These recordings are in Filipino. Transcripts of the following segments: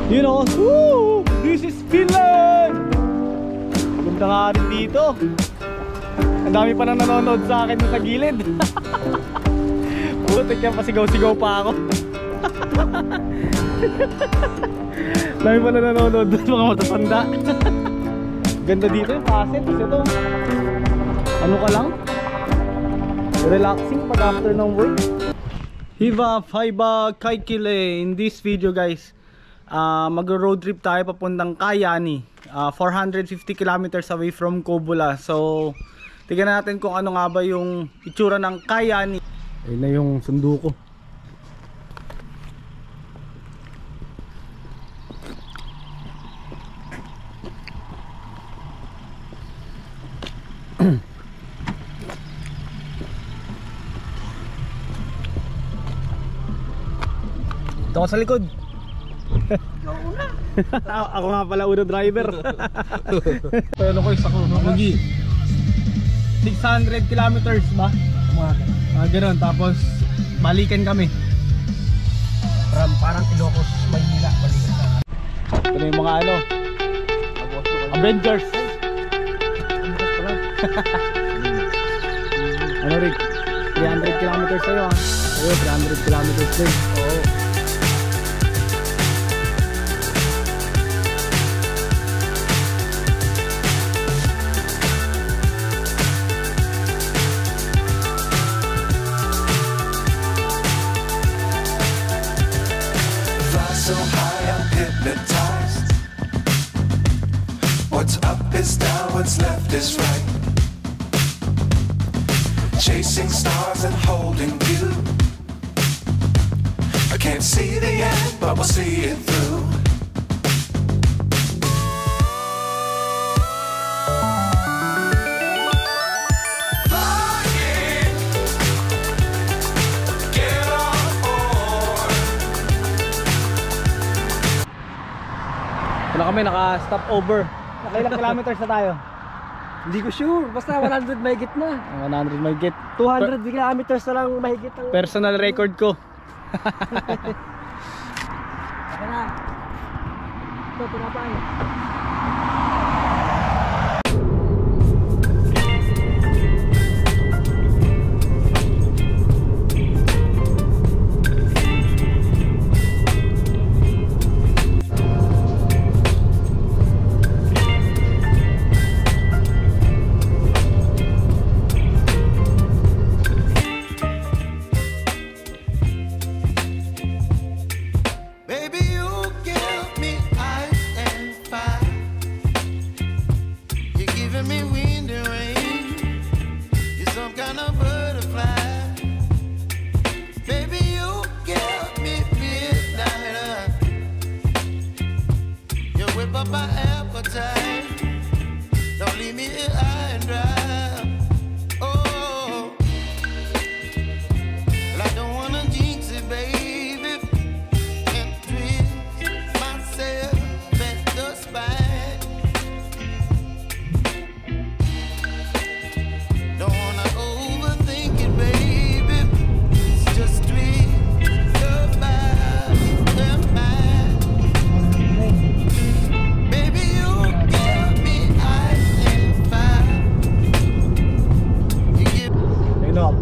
You know, woo! This is Finland! Ganda nga rin dito. Ang dami pa nang nanonood sa akin sa gilid. Putik yan, pasigaw-sigaw pa ako. Dami pa nang nanonood doon, mga matatanda. Ganda dito yung passet. Kasi ito, ano ka lang? Relaxing pag after ng work. Hiva Faiba Kaikile. In this video guys, mag-road trip tayo papuntang Kajaani, 450 kilometers away from Kouvola. So tignan natin kung ano nga ba yung itsura ng Kajaani. Ayun na yung sundo ko. Ito ko sa likod. Ako nga pala una driver. Pero ko isa ko, Mugi. 600 kilometers ba? Ganoon, tapos balikan kami. Parang Ilocos, Maynila, balikan sa. Ito na yung mga ano, Avengers. Ano Rick? 300 kilometers sa'yo ha? Sa'yo 300 kilometers din. Oo. So high I'm hypnotized. What's up is down, what's left is right. Chasing stars and holding you. I can't see the end, but we'll see it through. Wala kami, naka-stop over. Nakailang kilometers na tayo? Hindi ko sure, basta 100 mahigit na. 100 mahigit. 200 kilometers na lang mahigit ang Personal record ko. Saka na. Ito, pinapay.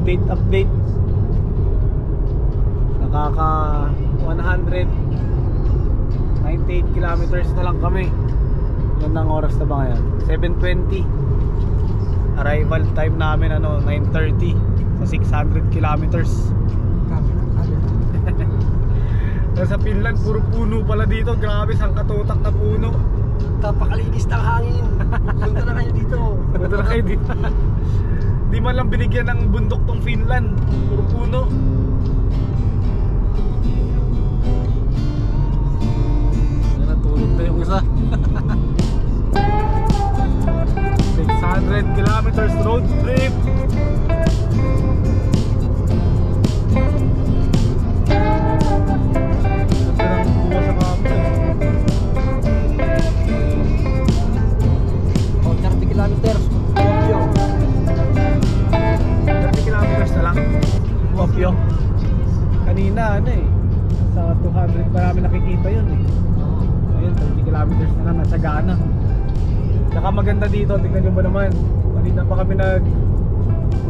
Update. Nakaka 198 kilometers na lang kami. Yan ang oras na ba ngayon? 7:20. Arrival time namin ano 9:30 sa 600 kilometers. Sa Finland puro puno pala dito. Grabe, sangkatutak na puno. Kapakalinis ng hangin. Punta na kayo dito. Punta na kayo dito. Di man lang binigyan ng bundok tong Finland. Puro puno. Natulog na yung isa. 600 kilometers road trip. Kilometers. 30 kilometers na lang. Wapyo. Kanina ano eh, sa 200 marami nakikita yun eh. gana. Saka maganda dito, tingnan nyo ba naman. Kanina pa kami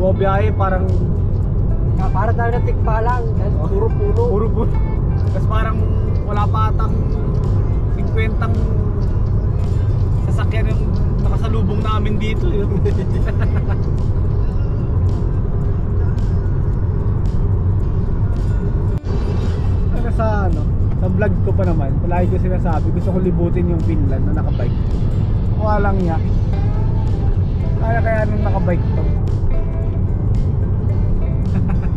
buwabiyahe, parang Para tayo na tikpa lang. Puro puno. puro. Tapos parang wala pa atang 50 sasakyan yung nakasalubong namin dito. Sa vlog ko pa naman, palagi ko sinasabi, gusto ko libutin yung Finland na nakabike. Wala lang niya. Kaya nung nakabike to.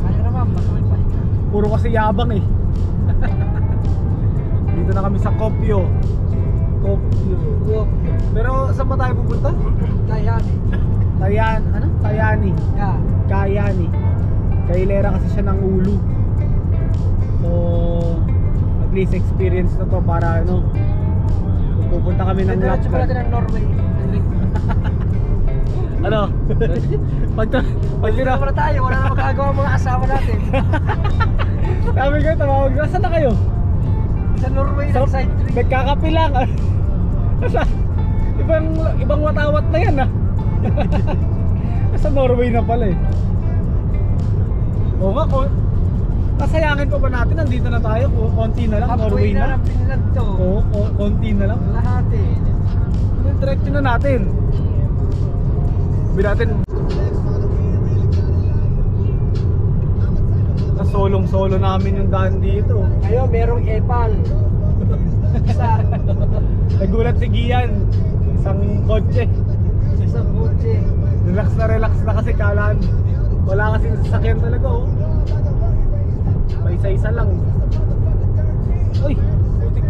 Kaya naman, makakabay ka. Puro kasi yabang eh. Dito na kami sa Kuopio. Pero saan ba tayo pupunta? Kayani. Kayani. Yeah. Kayani. Kailera kasi siya ng ulo. So at least experience na to para kung pupunta kami ng Diretso pala Lapland. ng Norway. Pag Dito na tayo, wala na magagawa mga asawa natin. sabi ko, tumawag na, saan na kayo? Sa Norway, So, side trip. nagkakape lang. ibang watawat na yan Sa Norway na pala eh. Oo nga, kasayangin pa ba natin? Nandito na tayo, konti na lang, Norway Halfway na. ng Finland to. Oo, konti na lang. Lahat eh. Diretso na natin. Sabi natin, solong-solo namin yung daan dito. Ngayon, merong epal. Isa. Nagulat si Gian, isang kotse. Isang kotse. Relax na kasi kalaan. Wala kasing sasakyan talaga May isa-isa lang. Uy, putik.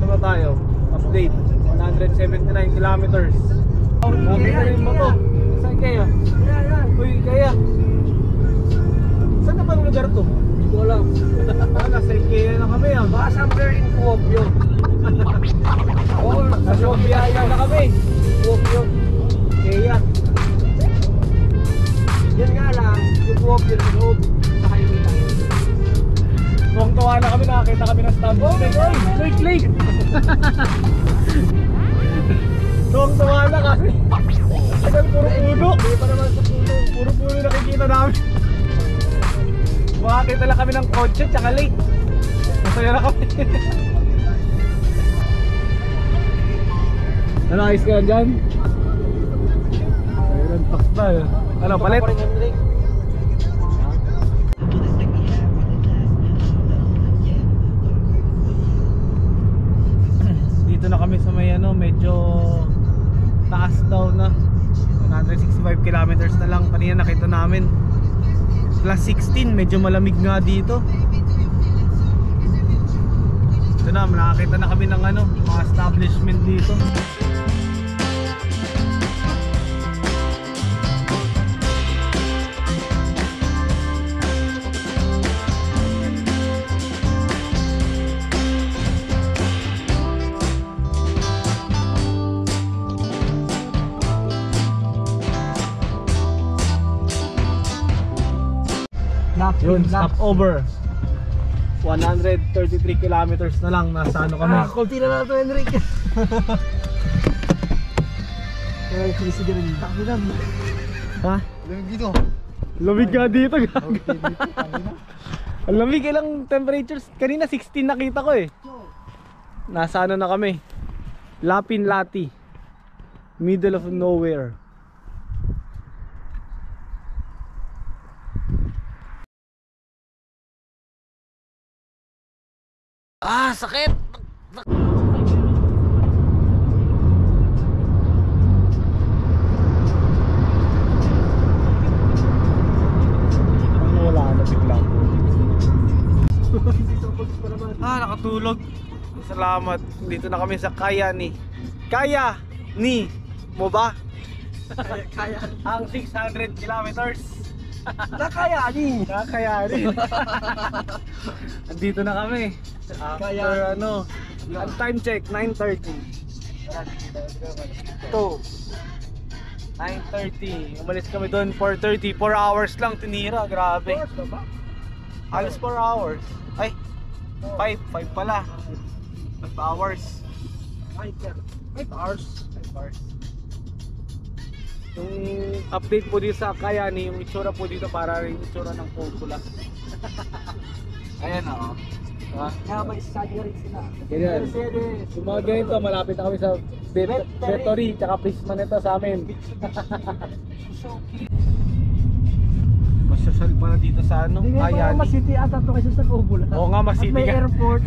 Saan tayo? Update, 179 kilometers. Nakita rin mo to. Saan kaya? Yan. Uy, kaya. Saan na ba ang lugar to? Hindi ko alam. Nasa Ikea na kami Baka somewhere in Kuopio. Oo, Sa Sobiaya na kami. Kuopio. Ikea. Yan nga lang, yung Kuopio sa loob. Sa highway tayo. Tuwang-tuwa na kami, nakakita kami ng establishment. Oy, Lake! Tuwang-tuwa na kasi. Tagal, puro puno. Hindi pa naman sa puno. Puro puno nakikita namin. Makakita lang kami ng kotse tsaka lake. Masaya na kami. Ano, ayos ka lang dyan? Ayun, takta. Ano, palit? Dito na kami sa may medyo taas daw na. 165 kilometers na lang. Kanina nakita namin +16, medyo malamig nga dito. Ito na, nakakita na kami ng mga establishment dito. Yun, stop over. 133 kilometers na lang, nasa kami. Kunti na ito, Henrik. Kaya kasi rin. Takbo na. Ha? Lamig dito. Lamig nga dito, gaga. Ang lamig, ilang temperatures? Kanina 16 nakita ko eh. Nasa na kami. Lapin Lati. Middle of nowhere. Sakit! Wala na bigla. Nakatulog. Salamat. Dito na kami sa Kayani. Kayani mo ba? Kaya. Ang 600 kilometers. Nakayani. Kayani. Andito na kami. After ang time check 9:30. 9:30. Umalis kami doon 4:30. 4 hours lang tinira, grabe. Halos 4 hours. Ay, 5 pala. 5 hours. 5 hours. 5 hours. Yung update po dito sa Kayani, yung itsura po dito para rin itsura ng Cobula. Ayan o. Kaya may study rin sila. Ganyan. Mercedes. Yung mga ganito, malapit na kami sa Vettori, tsaka Prisma nito sa amin. Masyasal pala dito sa ano, Hindi nga parang Kayani. mas city ata ito kaysa sa Cobula. Oo nga, mas At city may nga. airport.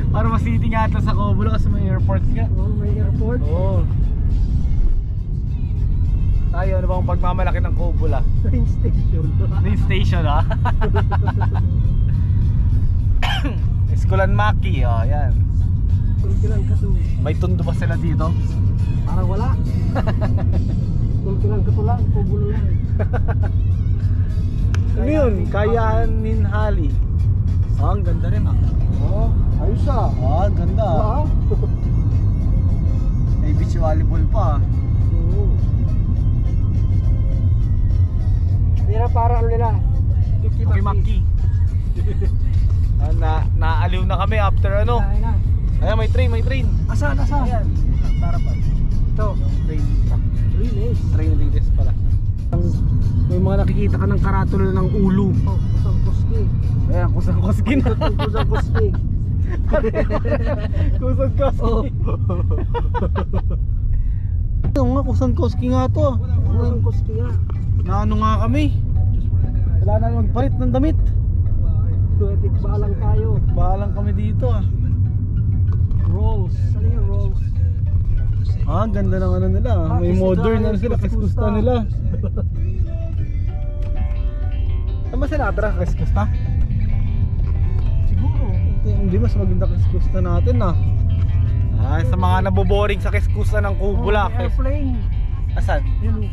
Para mas city nga ito sa Cobula kasi may airport nga. Oo, may airport. Oo. Tayo, ano bang pagmamalaki ng Cobula? Train station. Train station ha? Eskulan Maki, oh, yan. Kulkilang kato. May tundo ba sila dito? Parang wala. Kulkilang kato lang. Cobula lang. Ano yun? Kayanin Hali. Ah, ang ganda rin ah. Oo, ayos ah. Ah, ang ganda ah. Wow. May beach volleyball pa ah. Oo. Hindi na para ano nila. Okay, Maki. Naaliw na kami after ano. Ayun na. Ayan, may train, may train. Asan? Ayan, tarapan. Ito. Yung train track. Release. Train release pala. May mga nakikita ka ng karatula ng ulo. Oh, kusang kuski. Ayan, kusang koski na. Kusang kuski. Kusang koski. Oh. Oo nga, kusang koski nga to. Kusang kuski nga. Na ano nga kami. Wala na magpalit ng damit. Tuwetik balang tayo. Bahalang kami dito ah. Rolls. Ano yung rolls? Ah, ang ganda ng ano nila. Ah, May Kiss modern Drive, ano sila, Kiss kiskusta Gusta. nila. Ano ba sila atra, kiskusta? Siguro. Hindi, mas maganda kiskusta natin ah. Ah, sa mga naboboring sa kiskusta ng Cobula. May airplane. Asan? Ayun.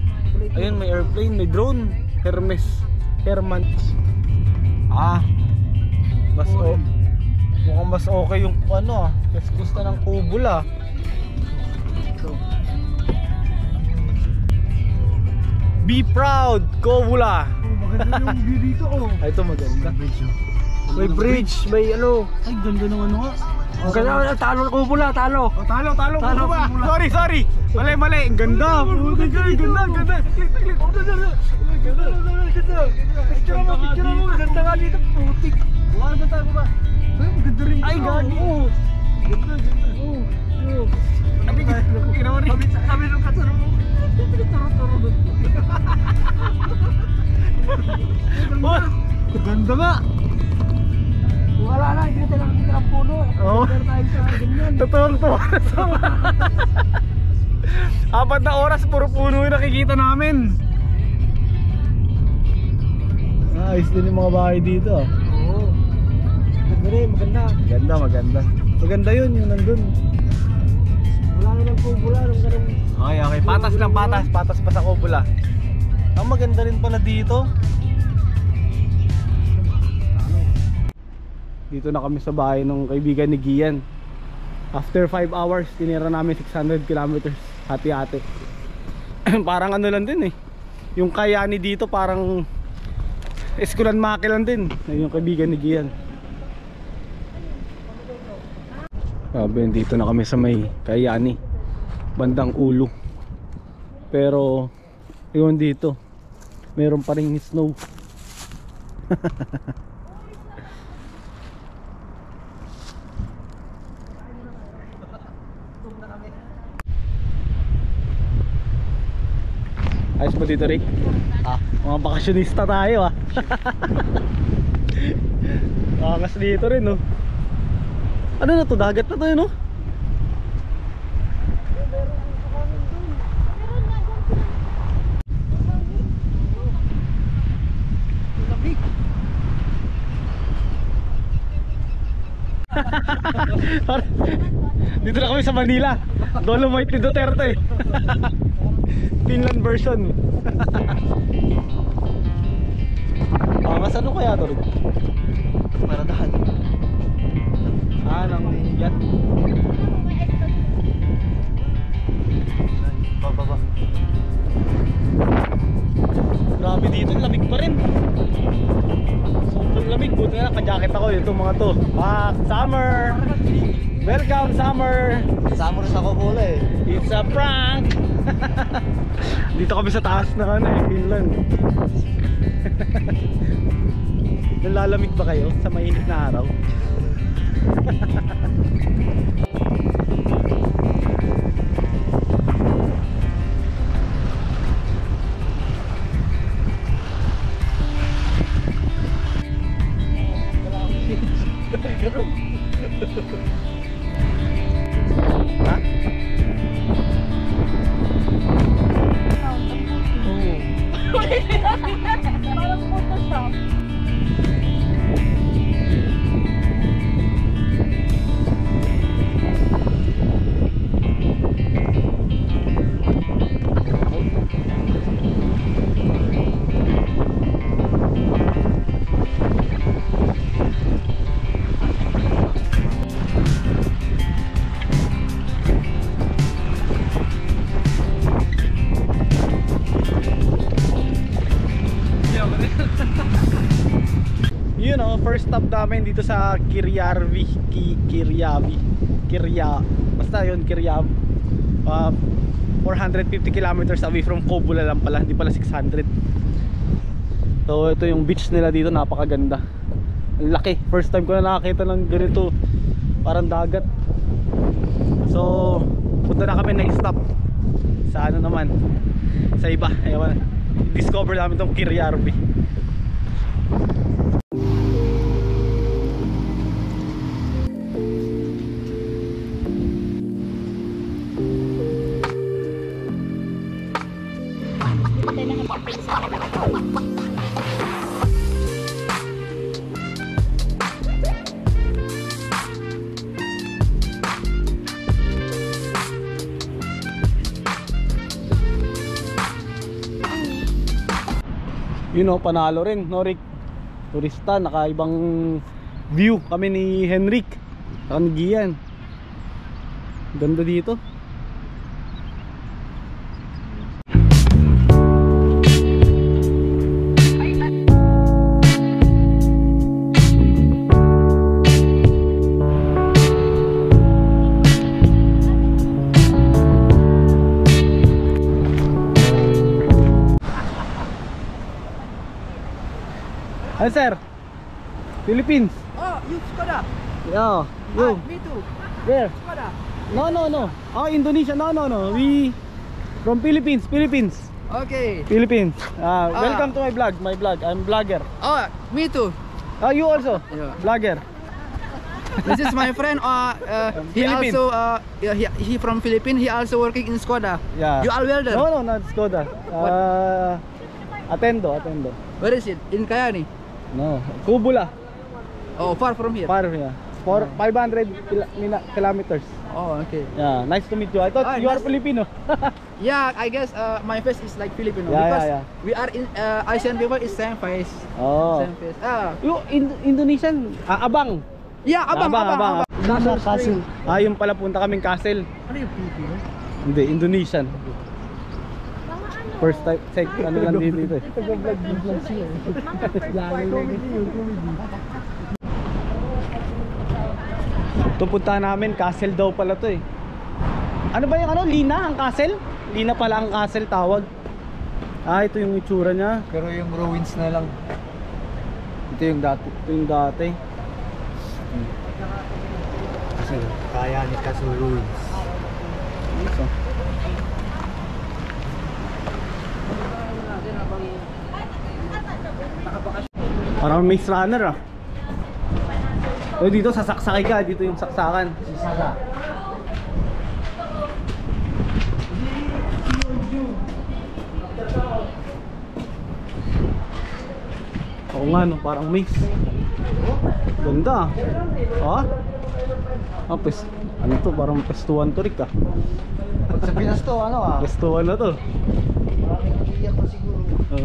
Ayun, may airplane, may drone. Herman. Ah, mas mukhang mas okay yung ano ah, kiskusta ng Cobula. Be proud, Cobula. Maganda yung view dito oh. Ay, ito maganda. May bridge, may ano. Ay, ganda ng ano nga. Ang ganda, talo ng Cobula, talo. Oh, talo, Talo, Cobula. Cobula. Sorry. Mali. Ang ganda. Puti ka, ganda. Taglit. Oh, ganda. Picture mo. Ganda nga dito, putik. Wala ba tayo ba? Ay, maganda rin. Ay, gagi. Oo. Ganda. Oo. Oo. Ginawa rin. Sabi nung kasunod mo. Turo. Oh, ganda nga. Wala na, hindi na nakikita ng puno. Oo. Pero tayo sa ganyan. Totoo. 4 na oras, puro puno yung nakikita namin. Ayos din yung mga bahay dito. Oo. Ganda rin, maganda. Maganda. Maganda yun, yung nandun. Wala na ng Cobula, nung ganun. Okay. Patas lang, patas pa sa Cobula. Ang maganda rin pala dito. Dito na kami sa bahay ng kaibigan ni Gian. After 5 hours, tinira namin 600 kilometers. Hati-hati. Parang ano lang din eh. Yung Kayani dito parang Eskulan Maki lang din. Yung kaibigan ni Gian. Sabi, dito na kami sa may Kayani, bandang ulo. Pero yun dito, meron pa ring snow. Ayos ba dito, Rick? Mga bakasyonista tayo ah. Angas dito rin oh. Ano na to? Dagat na to yun oh. Dito na kami sa Manila. Dolomite ni Duterte. Finland version. Mas ano kaya to? Paradahan. Nang yacht. Baba. Grabe dito, lamig pa rin. Sobrang malamig. Buti na naka-jacket ako. Ito mga to. Summer! Welcome, Summer! Summer sa Coppola eh. It's a prank! Dito kami sa taas ng Finland. Nalalamig ba kayo sa mainit na araw? Ha? Parang Photoshop. Yun o, first stop namin dito sa Kirjavi. Basta yun, Kirjavi. 450 kilometers away from Kobula lang pala, hindi pala 600. So ito yung beach nila dito, napakaganda. Ang laki, first time ko na nakakita ng ganito, parang dagat. So punta na kami na stop sa ano naman, sa iba. Ewan, discover namin tong Kirjavi. Yun o, panalo rin, no Rick? Turista, nakaibang view kami ni Henrik saka ni Gian. Ganda dito. Ano sir? Philippines? Oh, you Skoda. Yeah, you. Me too. Where? Skoda. No. Oh, Indonesia. No. We from Philippines. Okay. Philippines. Welcome to my vlog. I'm vlogger. Oh, me too. You also? Yeah. Vlogger. This is my friend. He Philippines. also he from Philippines. He also working in Skoda. Yeah. You are welder. No, not Skoda. Attendo. Where is it? In Kayani. No, Kobula. Oh, far from here. Far yeah. For 500 kilometers. Oh, okay. Yeah, nice to meet you. I thought you are nice. Filipino. Yeah, I guess my face is like Filipino Yeah, because yeah. we are in Asian people is same face. Oh. Same face. You Indonesian? Abang. Yeah, abang. Nasa castle. Yung pala punta kaming castle. Ano yung Filipino? Hindi, Indonesian. First time, ano lang dito eh. Ito punta namin, castle daw pala to eh. Ano ba yung ano? Lina ang castle? Lina pala ang castle tawag. Ito yung itsura niya. Pero yung ruins na lang. Ito yung dati. Kasi kaya ni Castle Ruins. So, parang maze runner ah. Dito sasaksakay ka, dito yung saksakan. Oo nga no, parang maze. Ganda ah. Pues, ano to, parang pestuan to Rick ah. Pag sa Pinas to, Pestuan na to. maraming iiyak ko siguro.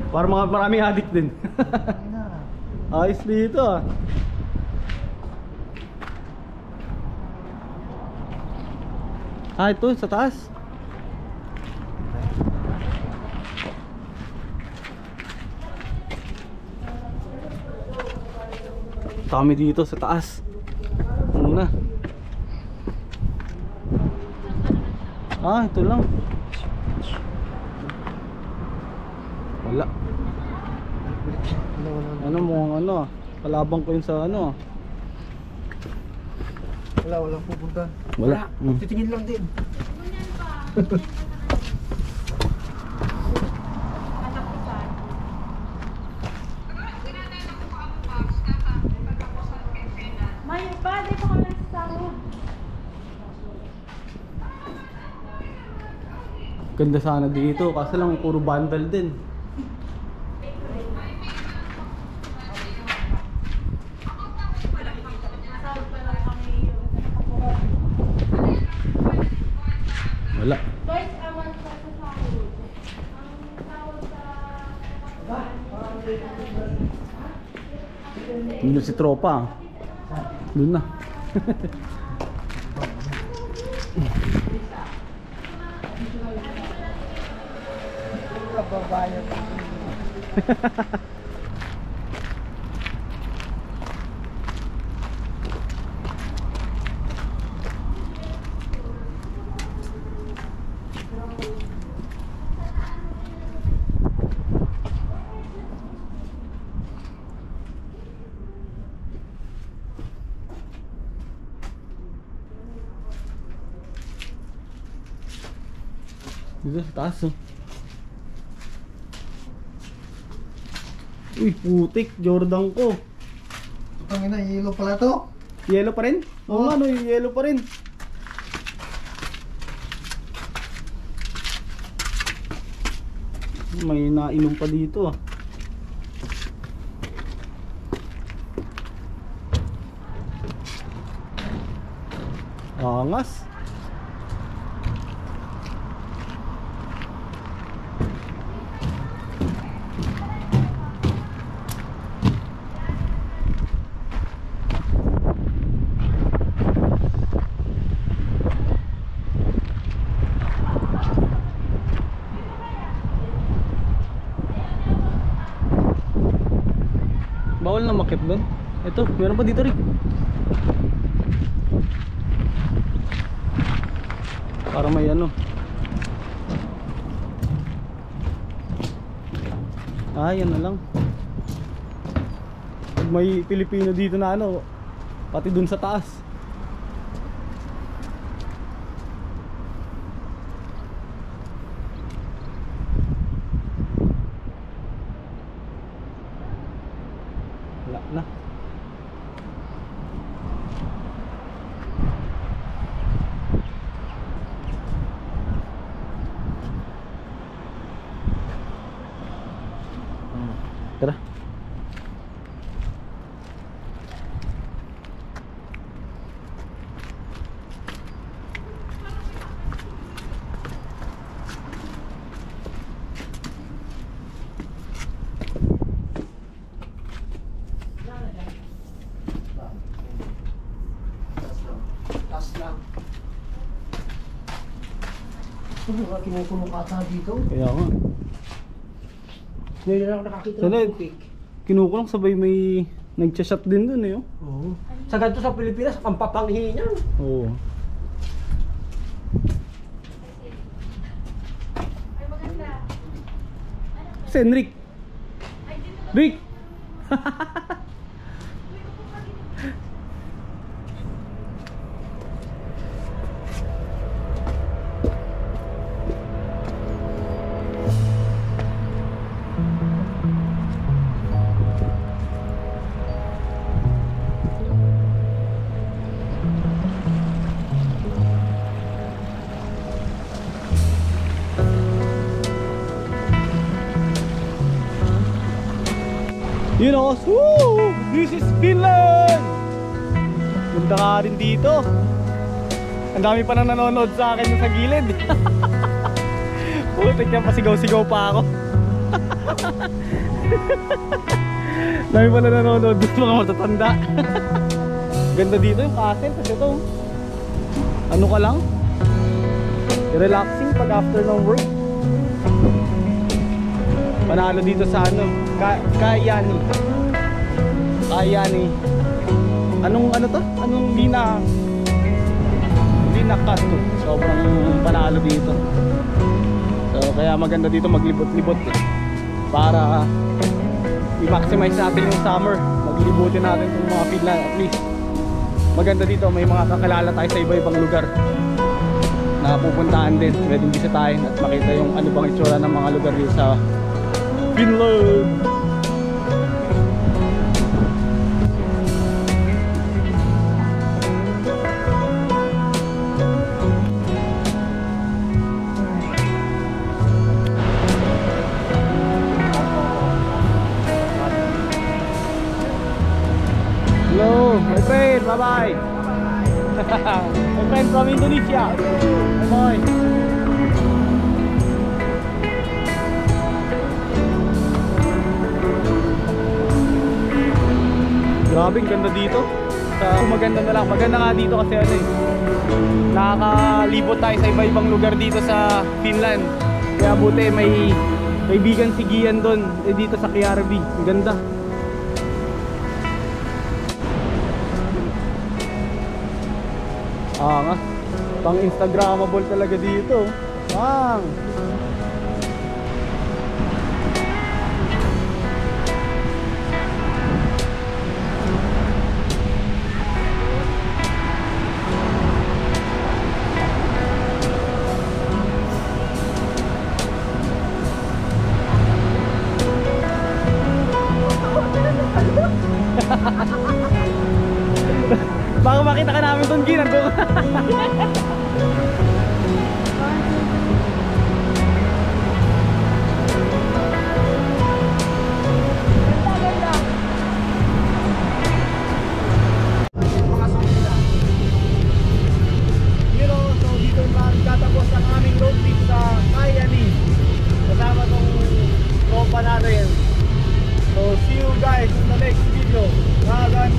Parang maraming addict din. Ayos dito ah. Ito sa taas. Punta kami dito sa taas. Muna. Ah, ito lang. Wala. Ano mo ano? Kalabang ko yun sa ano. Walang pupunta. Wala. Titingin lang din. May pa, di pa kami nagsasahod. Ganda sana dito, kaso lang puro vandal din. Wala. Guys, awan sa sahod. Ang tawag sa... Doon si tropa. Doon na. Kababayan. Dito sa taas oh. Uy, putik, Jordan ko. Tangina, yellow pala to. Yellow pa rin? Oo nga no, yellow pa rin. May nainom pa dito ah. Angas. Bawal na makip doon. Ito, meron pa dito rin. Para may ano. Ah, yan na lang. Pag may Pilipino dito na ano, pati dun sa taas. Wala na. Tara. Tas lang. Kinukulong ka ata dito. Kaya nga. Ngayon lang ako nakakita Sana, ng tubig. kinukulong sabay may nagcha-shot din dun eh. Oh. Oo. Sa ganito sa Pilipinas, ang papanghi niyan. Oo. Ay, maganda. Si Enric. Ay, dito na. Rick! You know, woo! This is Finland! Punta ka rin dito. Ang dami pa nang nanonood sa akin sa gilid. Putik yan, pasigaw-sigaw pa ako. Dami pa nang nanonood doon, mga matatanda. Ganda dito yung castle. Kasi ito, ano ka lang? Relaxing pag after ng work. Panalo dito sa ano, Kaiyani. Anong ano to? Anong lina? Lina cut to. Sobrang panalo dito. So kaya maganda dito maglibot-libot eh. Para i-maximize natin yung summer. Maglibutin natin yung mga Finland at least. Maganda dito, may mga kakilala tayo sa iba-ibang lugar na pupuntahan din, pwedeng bisitahin at makita yung ano bang itsura ng mga lugar dito sa Finland. Hello, my friend, bye-bye. My friend from Indonesia. Bye-bye. Grabe, ganda dito. Maganda na lang. Maganda nga dito kasi ano eh, nakakalibot tayo sa iba-ibang lugar dito sa Finland. Kaya buti may kaibigan si Gian doon dito sa Kjärvi. Ang ganda. Nga, pang Instagramable talaga dito. Bang! Baka makita ka namin doon, Ginan ko. So dito magtatapos ang aming road trip sa Kajaani. Kasama tong tropa natin. So see you guys in the next video. Bye bye.